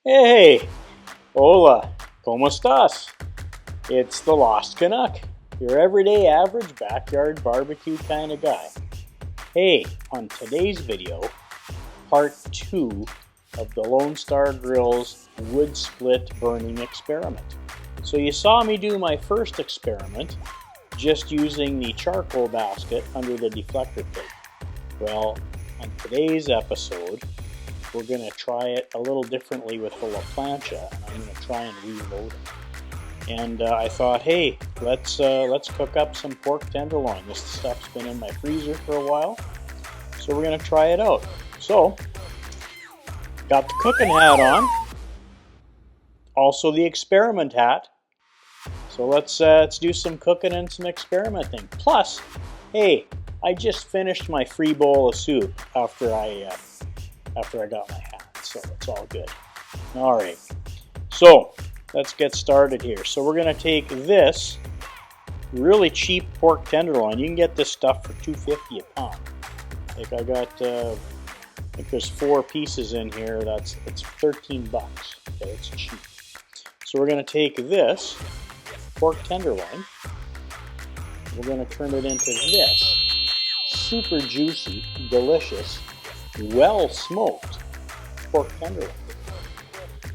Hey, hola, ¿cómo estás? It's the Lost Canuck, your everyday average backyard barbecue kind of guy. Hey, on today's video, part 2 of the Lone Star Grillz wood split burning experiment. So you saw me do my first experiment just using the charcoal basket under the deflector pit. Well, on today's episode, we're going to try it a little differently with the Plancha, and I'm going to try and reload it. And I thought, hey, let's cook up some pork tenderloin. This stuff's been in my freezer for a while, so we're going to try it out. So, got the cooking hat on, also the experiment hat. So let's do some cooking and some experimenting. Plus, hey, I just finished my free bowl of soup after I got my hat, so it's all good. All right, so let's get started here. So we're gonna take this really cheap pork tenderloin. You can get this stuff for $2.50 a pound. Like I got, I think there's 4 pieces in here. It's 13 bucks. Okay, it's cheap. So we're gonna take this pork tenderloin. We're gonna turn it into this super juicy, delicious, well smoked pork tenderloin.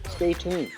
Stay tuned.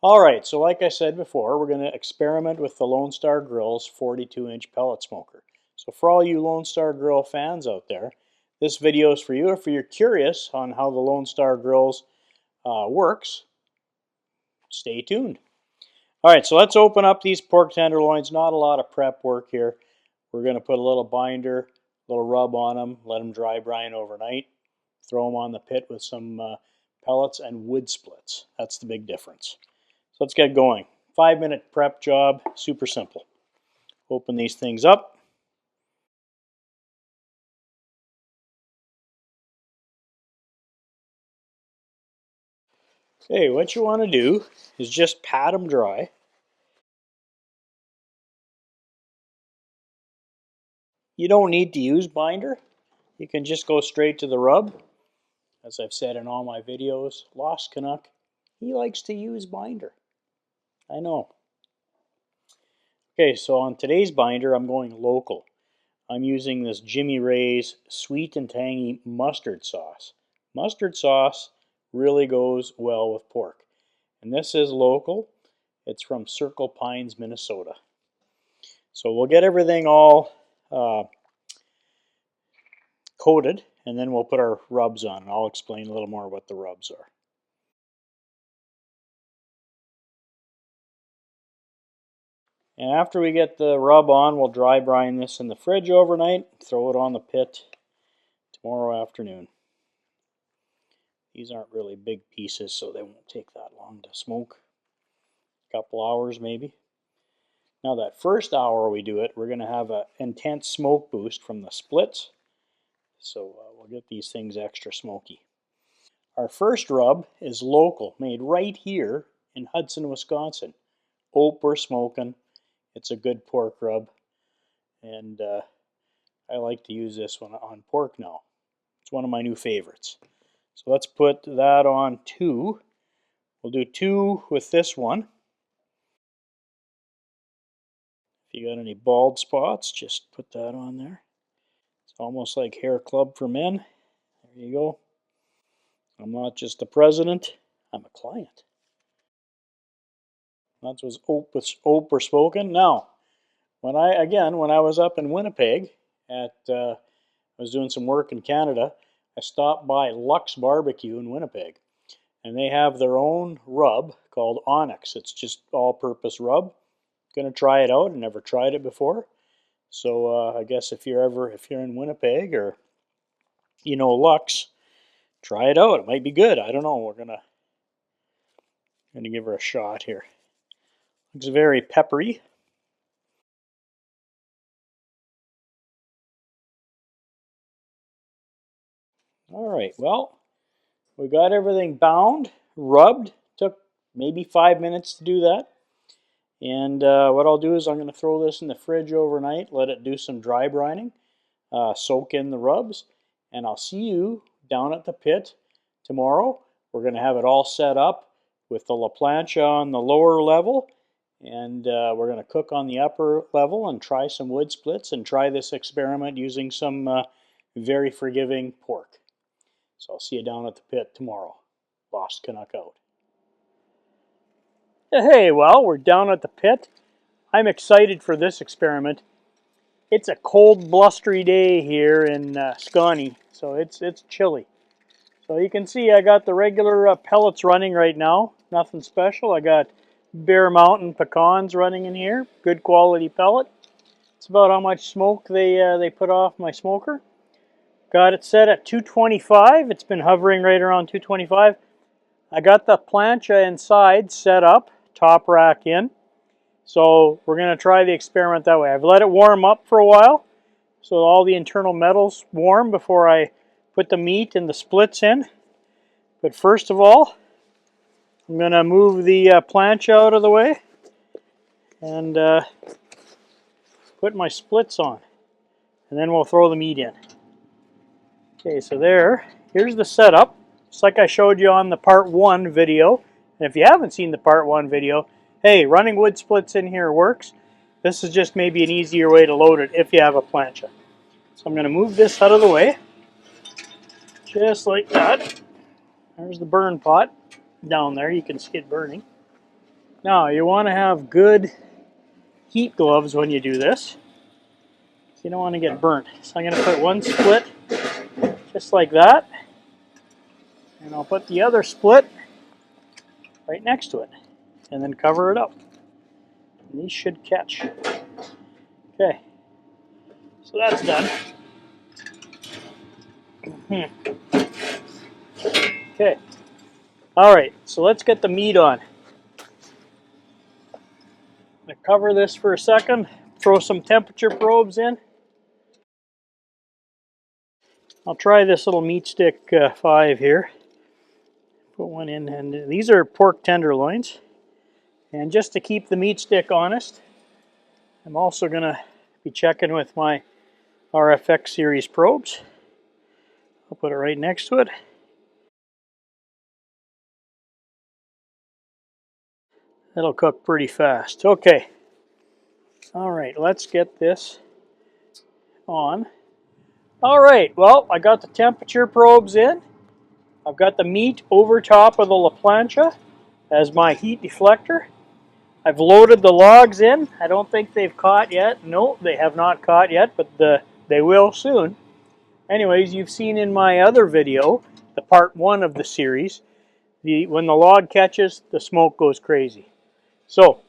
Alright, so like I said before, we're going to experiment with the Lone Star Grillz 42-inch pellet smoker. So for all you Lone Star Grill fans out there, this video is for you. If you're curious on how the Lone Star Grillz works, stay tuned. Alright, so let's open up these pork tenderloins. Not a lot of prep work here. We're going to put a little binder, a little rub on them, let them dry brine overnight, throw them on the pit with some pellets and wood splits. That's the big difference. So let's get going. 5-minute prep job, super simple. Open these things up. Okay, what you want to do is just pat them dry. You don't need to use binder. You can just go straight to the rub. As I've said in all my videos, Lost Canuck, he likes to use binder. I know. Okay, so on today's binder, I'm going local. I'm using this Jimmy Ray's sweet and tangy mustard sauce. Mustard sauce really goes well with pork. And this is local. It's from Circle Pines, Minnesota. So we'll get everything all coated, and then we'll put our rubs on. And I'll explain a little more what the rubs are. And after we get the rub on, we'll dry brine this in the fridge overnight, throw it on the pit tomorrow afternoon. These aren't really big pieces, so they won't take that long to smoke. A couple hours maybe. Now that first hour we do it, we're going to have an intense smoke boost from the splits. So we'll get these things extra smoky. Our first rub is local, made right here in Hudson, Wisconsin. We're smoking. It's a good pork rub, and I like to use this one on pork now. It's one of my new favorites. So let's put that on 2. We'll do 2 with this one. If you got any bald spots, just put that on there. It's almost like hair club for men. There you go. I'm not just the president, I'm a client. That was Oprah spoken. Now, when I was up in Winnipeg, I was doing some work in Canada, I stopped by Lux Barbecue in Winnipeg, and they have their own rub called Onyx. It's just all-purpose rub. Gonna try it out. I never tried it before, so I guess if you're in Winnipeg or you know Lux, try it out. It might be good. I don't know. We're gonna give her a shot here. Looks very peppery. All right, well, we got everything bound, rubbed. Took maybe 5 minutes to do that. And what I'll do is I'm going to throw this in the fridge overnight, let it do some dry brining, soak in the rubs, and I'll see you down at the pit tomorrow. We're going to have it all set up with the Plancha on the lower level, and we're going to cook on the upper level and try some wood splits and try this experiment using some very forgiving pork. So I'll see you down at the pit tomorrow. Lost Canuck out. Hey, well, we're down at the pit. I'm excited for this experiment. It's a cold, blustery day here in Scotty, so it's chilly. So you can see I got the regular pellets running right now. Nothing special. I got Bear Mountain pecans running in here. Good quality pellet. It's about how much smoke they put off my smoker. Got it set at 225. It's been hovering right around 225. I got the plancha inside set up, top rack in. So we're going to try the experiment that way. I've let it warm up for a while, so all the internal metals warm before I put the meat and the splits in. But first of all, I'm going to move the plancha out of the way and put my splits on. And then we'll throw the meat in. Okay, so here's the setup. Just like I showed you on the part 1 video. And if you haven't seen the part 1 video, hey, running wood splits in here works. This is just maybe an easier way to load it if you have a plancha. So I'm going to move this out of the way. Just like that. There's the burn pot down there. You can see it burning. Now, you want to have good heat gloves when you do this. So you don't want to get burnt. So I'm going to put one split just like that. And I'll put the other split right next to it. And then cover it up. And these should catch. Okay. So that's done. Okay. Alright, so let's get the meat on. I'm going to cover this for a second. Throw some temperature probes in. I'll try this little MeatStick 5 here. Put one in, and these are pork tenderloins. And just to keep the MeatStick honest, I'm also going to be checking with my RFX series probes. I'll put it right next to it. That'll cook pretty fast. Okay. Alright, let's get this on. Alright, well, I got the temperature probes in. I've got the meat over top of the plancha as my heat deflector. I've loaded the logs in. I don't think they've caught yet. No, they have not caught yet, but they will soon. Anyways, you've seen in my other video, the part 1 of the series, when the log catches, the smoke goes crazy. So,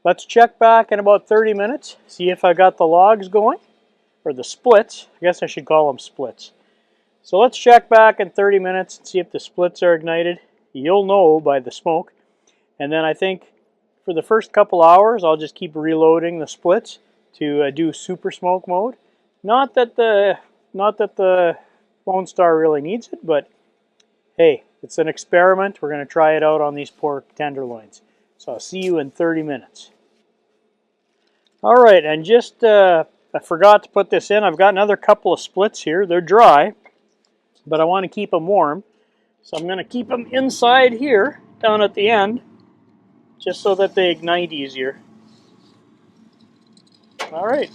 let's check back in about 30 minutes, see if I got the logs going, or the splits. I guess I should call them splits. So let's check back in 30 minutes and see if the splits are ignited. You'll know by the smoke. And then I think for the first couple hours, I'll just keep reloading the splits to do super smoke mode. Not that the Lone Star really needs it, but hey, it's an experiment. We're going to try it out on these pork tenderloins. So I'll see you in 30 minutes. All right, and just I forgot to put this in. I've got another couple of splits here. They're dry, but I want to keep them warm. So I'm going to keep them inside here, down at the end, just so that they ignite easier. All right.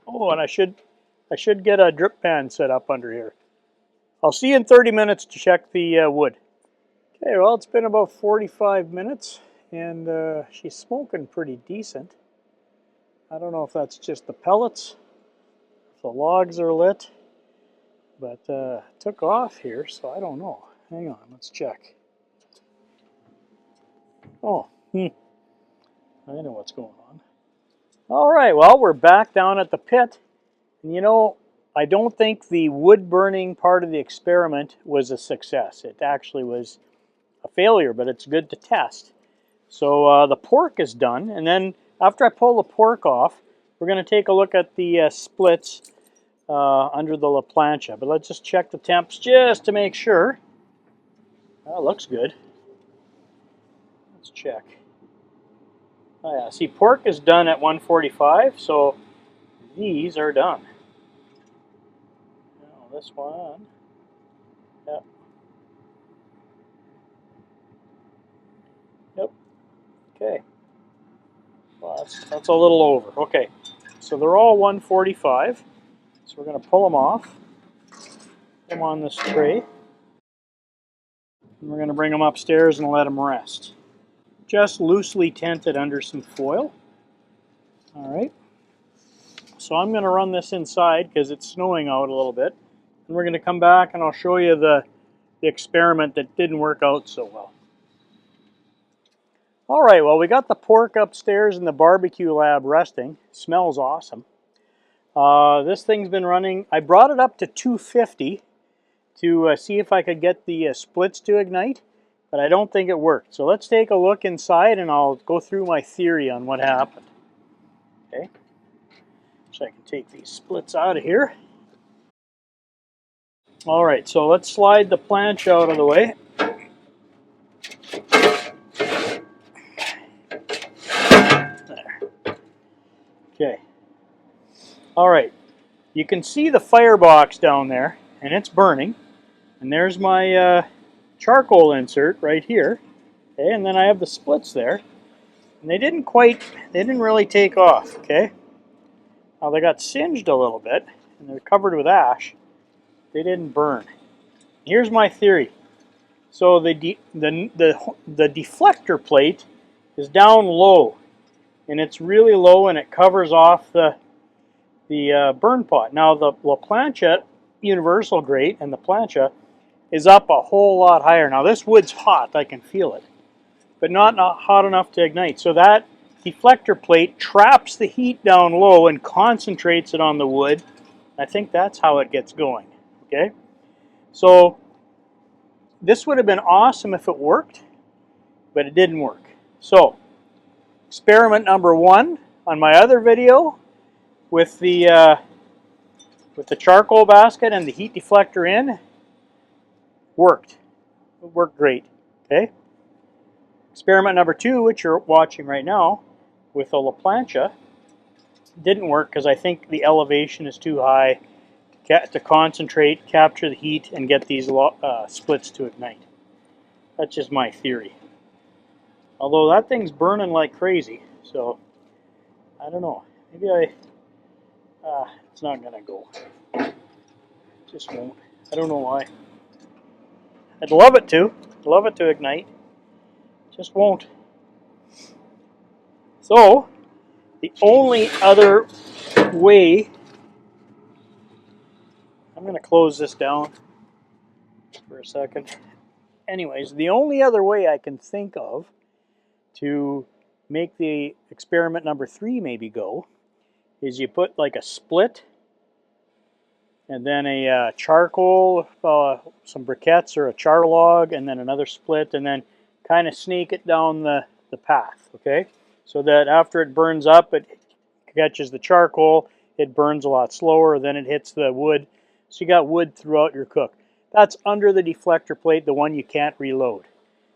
Oh, and I should get a drip pan set up under here. I'll see you in 30 minutes to check the wood. Okay, well, it's been about 45 minutes, and she's smoking pretty decent. I don't know if that's just the pellets, if the logs are lit, but it took off here, so I don't know. Hang on, let's check. Oh, I know what's going on. All right, well, we're back down at the pit. And you know, I don't think the wood burning part of the experiment was a success. It actually was a failure, but it's good to test. So the pork is done, and then after I pull the pork off, we're going to take a look at the splits under the Plancha. But let's just check the temps just to make sure. That looks good. Let's check. Oh yeah, see, pork is done at 145, so these are done. Now this one, yep. Yep, okay. Well, that's a little over. Okay, so they're all 145. So we're going to pull them off, put them on this tray, and we're going to bring them upstairs and let them rest. Just loosely tented under some foil. All right. So I'm going to run this inside because it's snowing out a little bit. And we're going to come back and I'll show you the experiment that didn't work out so well. All right, well, we got the pork upstairs in the barbecue lab resting. Smells awesome. This thing's been running, I brought it up to 250 to see if I could get the splits to ignite, but I don't think it worked. So let's take a look inside and I'll go through my theory on what happened. Okay, so I can take these splits out of here. All right, so let's slide the plancha out of the way. There. Okay. All right, you can see the firebox down there, and it's burning. And there's my charcoal insert right here. Okay, and then I have the splits there. And they didn't really take off, okay? Now they got singed a little bit, and they're covered with ash. They didn't burn. Here's my theory. So the deflector plate is down low, and it's really low, and it covers off the burn pot. Now the Plancha universal grate and the Plancha is up a whole lot higher. Now this wood's hot, I can feel it, but not hot enough to ignite. So that deflector plate traps the heat down low and concentrates it on the wood. I think that's how it gets going. Okay, so this would have been awesome if it worked, but it didn't work. So experiment number 1 on my other video with the charcoal basket and the heat deflector in worked. It worked great. Okay. Experiment number 2, which you're watching right now, with the Plancha, didn't work because I think the elevation is too high to concentrate, capture the heat, and get these splits to ignite. That's just my theory. Although that thing's burning like crazy, so I don't know. Maybe it's not gonna go. It just won't. I don't know why. I'd love it to ignite. Just won't. So the only other way, I'm going to close this down for a second. Anyways, the only other way I can think of to make the experiment number 3 maybe go is you put like a split and then a charcoal, some briquettes or a char log, and then another split, and then kind of sneak it down the path, okay? So that after it burns up, it catches the charcoal, it burns a lot slower, then it hits the wood. So you got wood throughout your cook. That's under the deflector plate, the one you can't reload.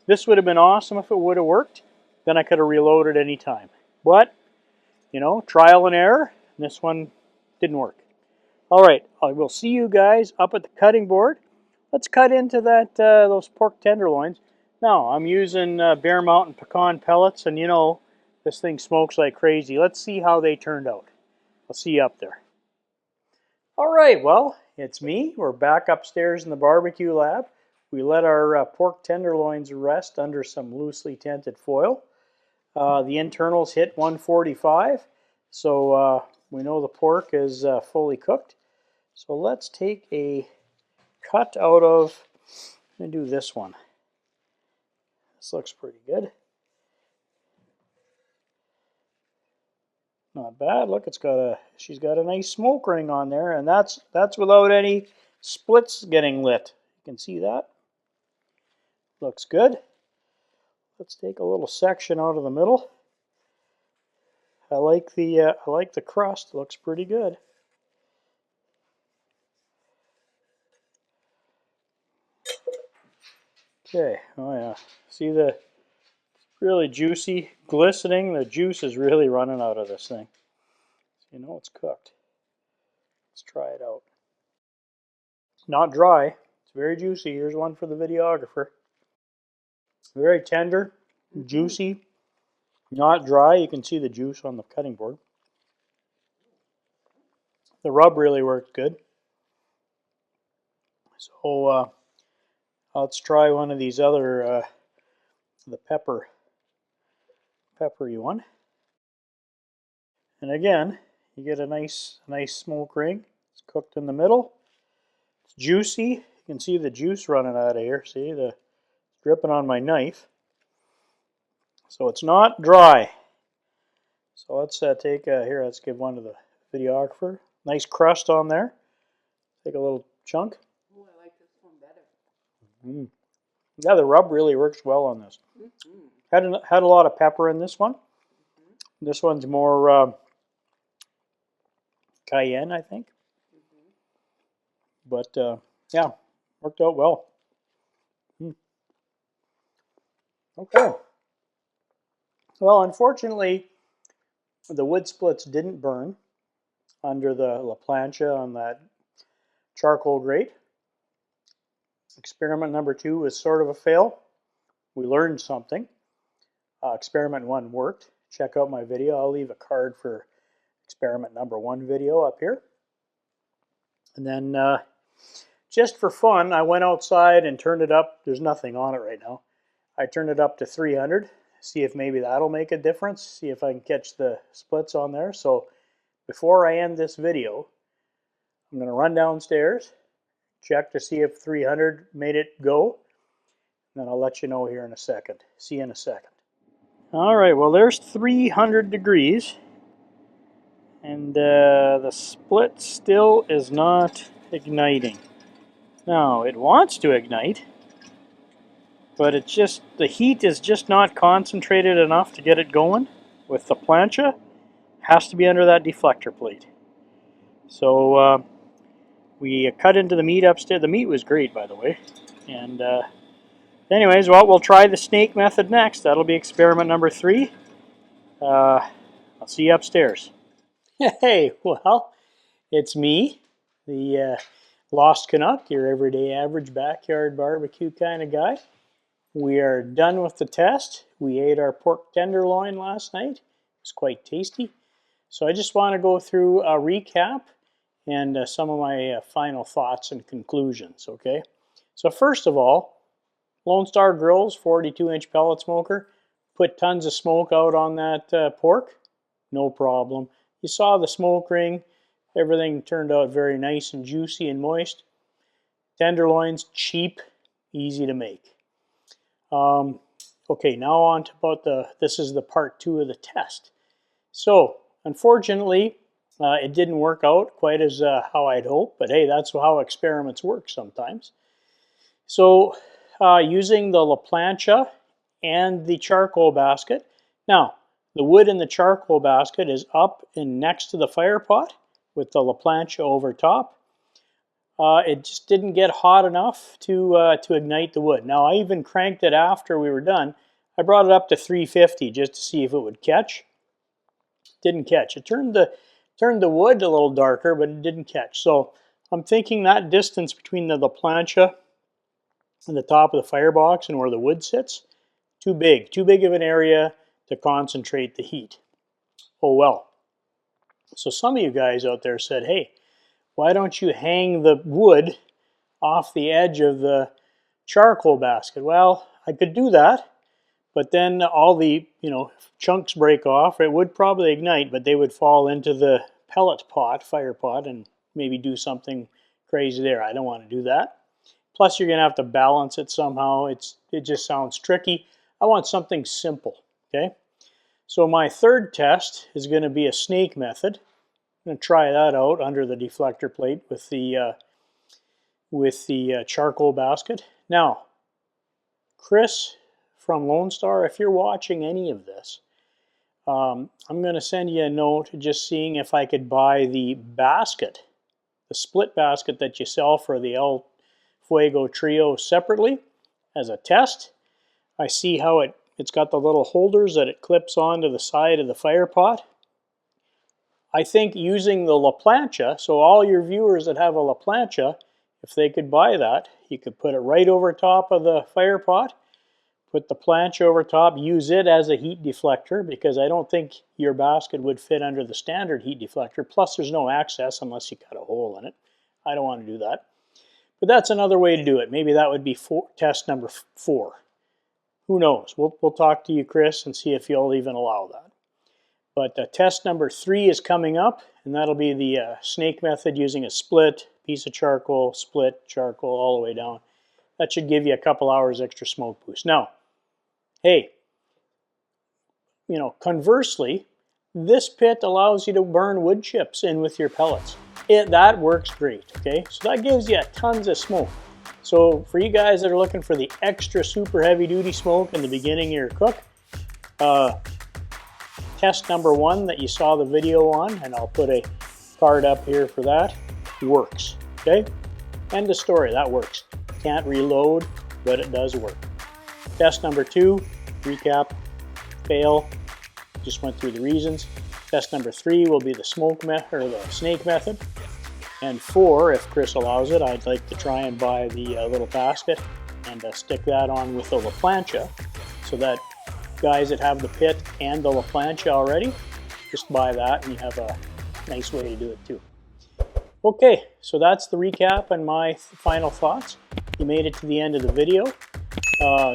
This would have been awesome if it would have worked. Then I could have reloaded any time. But, you know, trial and error. This one didn't work. All right, I will see you guys up at the cutting board. Let's cut into those pork tenderloins. Now, I'm using Bear Mountain pecan pellets, and you know, this thing smokes like crazy. Let's see how they turned out. I'll see you up there. All right, well, it's me. We're back upstairs in the barbecue lab. We let our pork tenderloins rest under some loosely tented foil. The internals hit 145, so we know the pork is fully cooked. So let's take a cut out of, I'm going to do this one. This looks pretty good. Not bad. Look, she's got a nice smoke ring on there, and that's without any splits getting lit. You can see that. Looks good. let's take a little section out of the middle. I like the crust. It looks pretty good. Okay, oh yeah. See the really juicy, glistening. The juice is really running out of this thing. You know it's cooked. Let's try it out. It's not dry. It's very juicy. Here's one for the videographer. Very tender, juicy, not dry. You can see the juice on the cutting board. The rub really worked good. So let's try one of these other, the peppery one. And again, you get a nice smoke ring. It's cooked in the middle. It's juicy. You can see the juice running out of here. See, it's dripping on my knife. So it's not dry. So let's take here. Let's give one to the videographer. Nice crust on there. Take a little chunk. Oh, I like this one better. Yeah, the rub really works well on this. Had a lot of pepper in this one. This one's more cayenne, I think. But yeah, worked out well. Okay. Well, unfortunately, the wood splits didn't burn under the Plancha on that charcoal grate. Experiment number 2 was sort of a fail. We learned something. Experiment 1 worked. Check out my video. I'll leave a card for experiment number 1 video up here. And then just for fun, I went outside and turned it up. There's nothing on it right now. I turned it up to 300. See if maybe that'll make a difference. See if I can catch the splits on there. So before I end this video, I'm going to run downstairs, check to see if 300 made it go. And then I'll let you know here in a second. See you in a second. All right, well, there's 300 degrees. And the split still is not igniting. Now, it wants to ignite, but it's just, the heat is just not concentrated enough to get it going with the plancha. Has to be under that deflector plate. So we cut into the meat upstairs. The meat was great, by the way. And anyways, well, we'll try the snake method next. That'll be experiment number 3. I'll see you upstairs. Hey, well, it's me, the Lost Canuck, your everyday average backyard barbecue kind of guy. We are done with the test. We ate our pork tenderloin last night. It was quite tasty. So I just want to go through a recap and some of my final thoughts and conclusions, okay? So first of all, Lone Star Grillz 42-inch pellet smoker. Put tons of smoke out on that pork. No problem. You saw the smoke ring. Everything turned out very nice and juicy and moist. Tenderloins, cheap, easy to make. Okay, now on to about this is the part 2 of the test. So, unfortunately, it didn't work out quite as how I'd hoped, but hey, that's how experiments work sometimes. So, using the Plancha and the charcoal basket. Now, the wood in the charcoal basket is up and next to the fire pot with the Plancha over top. It just didn't get hot enough to ignite the wood. Now, I even cranked it after we were done. I brought it up to 350 just to see if it would catch. Didn't catch. It turned the wood a little darker, but it didn't catch. So I'm thinking that distance between the Plancha and the top of the firebox and where the wood sits, too big of an area to concentrate the heat. Oh well. So some of you guys out there said, hey, why don't you hang the wood off the edge of the charcoal basket? Well, I could do that, but then all the chunks break off. It would probably ignite, but they would fall into the pellet pot, fire pot, and maybe do something crazy there. I don't want to do that. Plus, you're going to have to balance it somehow. It just sounds tricky. I want something simple, okay? So my third test is going to be a snake method. I'm going to try that out under the deflector plate with the charcoal basket. Now, Chris from Lone Star, if you're watching any of this, I'm going to send you a note just seeing if I could buy the basket, the split basket that you sell for the Fuego Trio separately as a test. I see how it's got the little holders that it clips onto the side of the fire pot. I think using the Plancha, so all your viewers that have a Plancha, if they could buy that, you could put it right over top of the fire pot, put the Plancha over top, use it as a heat deflector, because I don't think your basket would fit under the standard heat deflector. Plus there's no access unless you cut a hole in it. I don't want to do that. But that's another way to do it. Maybe that would be test number 4. Who knows? We'll talk to you, Chris, and see if you'll even allow that. But test number 3 is coming up, and that'll be the snake method using a split, piece of charcoal, split, charcoal, all the way down. That should give you a couple hours extra smoke boost. Now, hey, you know, conversely, this pit allows you to burn wood chips in with your pellets. That works great, okay? So that gives you tons of smoke. So for you guys that are looking for the extra super heavy duty smoke in the beginning of your cook, test number 1 that you saw the video on, and I'll put a card up here for that, works, okay? End of story, that works. Can't reload, but it does work. Test number 2, recap, fail, just went through the reasons. Test number 3 will be the smoke method, or the snake method. And 4, if Chris allows it, I'd like to try and buy the little basket and stick that on with the Plancha, so that guys that have the pit and the Plancha already, just buy that and you have a nice way to do it too. Okay, so that's the recap and my final thoughts. You made it to the end of the video.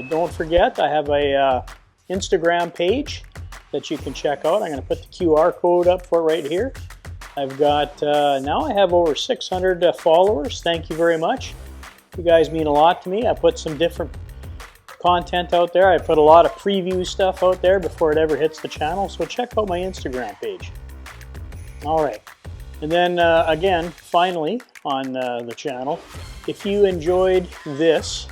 Don't forget, I have a Instagram page that you can check out. I'm going to put the QR code up for it right here. I've got, now I have over 600 followers. Thank you very much. You guys mean a lot to me. I put some different content out there. I put a lot of preview stuff out there before it ever hits the channel. So check out my Instagram page. All right. And then again, finally on the channel, if you enjoyed this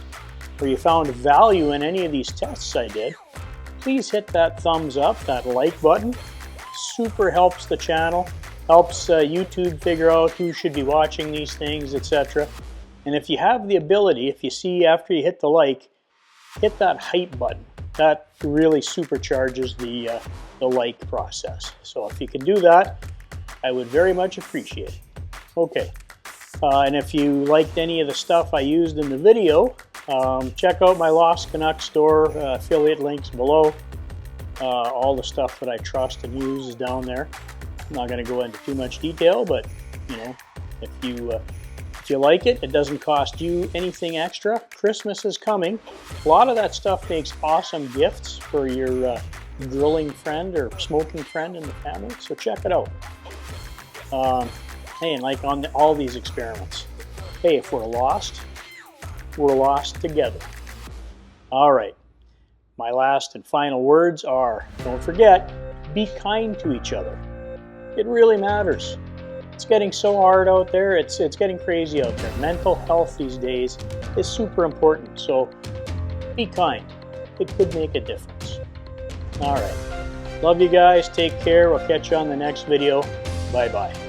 or you found value in any of these tests I did, please hit that thumbs up, that like button. Super helps the channel, helps YouTube figure out who should be watching these things, etc. And if you have the ability, if you see after you hit the like, hit that hype button. That really supercharges the like process. So if you can do that, I would very much appreciate it. Okay, and if you liked any of the stuff I used in the video, check out my Lost Canuck store, affiliate links below. All the stuff that I trust and use is down there. I'm not going to go into too much detail, but you know, if you like it, it doesn't cost you anything extra. Christmas is coming. A lot of that stuff makes awesome gifts for your grilling friend or smoking friend in the family, so check it out. Hey, and like on all these experiments, hey, if we're lost together. All right, my last and final words are, don't forget, be kind to each other. It really matters. It's getting so hard out there. It's getting crazy out there. Mental health these days is super important. So be kind. It could make a difference. All right. Love you guys. Take care. We'll catch you on the next video. Bye-bye.